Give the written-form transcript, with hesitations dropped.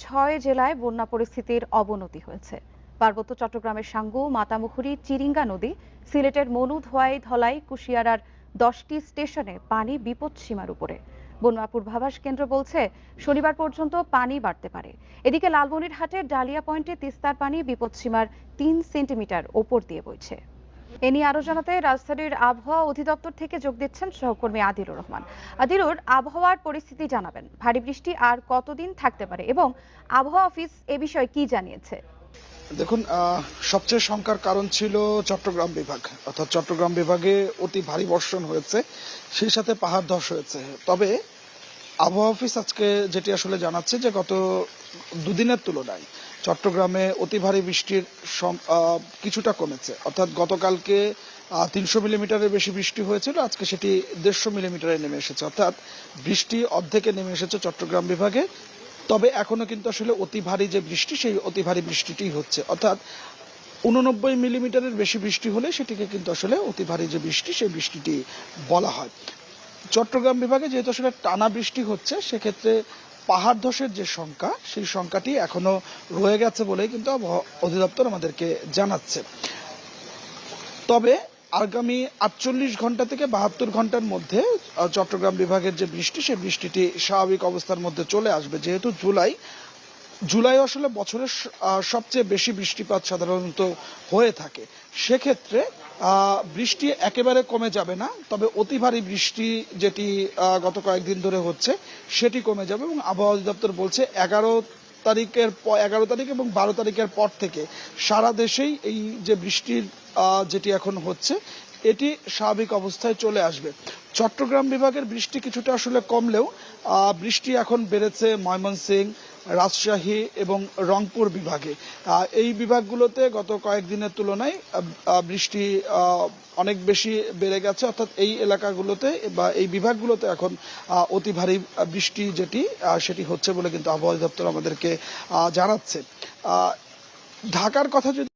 6 জেলায় বন্যা পরিস্থিতির অবনতি হয়েছে। পার্বত্য চট্টগ্রামের সাঙ্গু, মাতামুহুরী, চিরিঙ্গা নদী, সিলেটের মনুধোয়াই, ধলাই, কুশিয়ারার 10টি স্টেশনে পানি বিপদসীমার উপরে। বন্যা পূর্বাভাস কেন্দ্র বলছে শনিবার পর্যন্ত পানি বাড়তে পারে। এদিকে লালমনিরহাটের ডালিয়া পয়েন্টে তিস্তার পানি বিপদসীমার 3 সেন্টিমিটার ওপর দিয়ে বইছে। এ নিয়ে আরো জানাতে রাজধানীর আবহাওয়া অধিদপ্তর থেকে যোগ দিচ্ছেন সহকর্মী আদিলুর রহমান। আদিলুর, আবহাওয়ার পরিস্থিতি জানাবেন, ভারী বৃষ্টি আর কতদিন থাকতে পারে এবং আবহাওয়া অফিস এ বিষয়ে কি জানিয়েছে? দেখুন, সবচেয়ে শঙ্কার কারণ ছিল চট্টগ্রাম বিভাগ, অর্থাৎ চট্টগ্রাম বিভাগে অতি ভারী বর্ষণ হয়েছে, সেই সাথে পাহাড় ধস হয়েছে। তবে আবহাওয়া অফিস আজকে যেটি আসলে জানাচ্ছে যে গত দুদিনের তুলনায় চট্টগ্রামে অতি ভারী বৃষ্টির কিছুটা কমেছে। অর্থাৎ গতকালকে 300 মিলিমিটারের বেশি বৃষ্টি হয়েছিল, আজকে সেটি 150 মিলিমিটারে নেমে এসেছে। অর্থাৎ বৃষ্টি অর্ধেকে নেমে এসেছে চট্টগ্রাম বিভাগে। তবে এখনো কিন্তু আসলে অতি ভারী যে বৃষ্টি, সেই অতি ভারী বৃষ্টিটি হচ্ছে। অর্থাৎ 89 মিলিমিটারের বেশি বৃষ্টি হলে সেটিকে কিন্তু আসলে অতি ভারী যে বৃষ্টি, সেই বৃষ্টিটি বলা হয়। চট্টগ্রাম বিভাগে যেহেতু আসলে টানা বৃষ্টি হচ্ছে, সেক্ষেত্রে পাহাড় ধসের যে সংখ্যা, সেই সংখ্যাটি এখনো রয়ে গেছে বলেই কিন্তু আবহাওয়া অধিদপ্তর আমাদেরকে জানাচ্ছে। তবে আগামী 48 ঘন্টা থেকে 72 ঘন্টার মধ্যে চট্টগ্রাম বিভাগের যে বৃষ্টি, সেই বৃষ্টিটি স্বাভাবিক অবস্থার মধ্যে চলে আসবে। যেহেতু জুলাই আসলে বছরের সবচেয়ে বেশি বৃষ্টিপাত সাধারণত হয়ে থাকে, সেক্ষেত্রে বৃষ্টি একেবারে কমে যাবে না, তবে অতি ভারী বৃষ্টি যেটি গত কয়েকদিন ধরে হচ্ছে, সেটি কমে যাবে। এবং আবহাওয়া অধিদপ্তর বলছে 11 তারিখ এবং 12 তারিখের পর থেকে সারা দেশেই এই যে বৃষ্টির যেটি এখন হচ্ছে, এটি স্বাভাবিক অবস্থায় চলে আসবে। চট্টগ্রাম বিভাগের বৃষ্টি কিছুটা আসলে কমলেও বৃষ্টি এখন বেড়েছে ময়মনসিংহ, রাজশাহী এবং রংপুর বিভাগে। এই বিভাগগুলোতে গত কয়েকদিনের তুলনায় বৃষ্টি অনেক বেশি বেড়ে গেছে। অর্থাৎ এই এলাকাগুলোতে বা এই বিভাগগুলোতে এখন অতি ভারী বৃষ্টি যেটি সেটি হচ্ছে বলে কিন্তু আবহাওয়া দপ্তর আমাদেরকে জানাচ্ছে। ঢাকার কথা যদি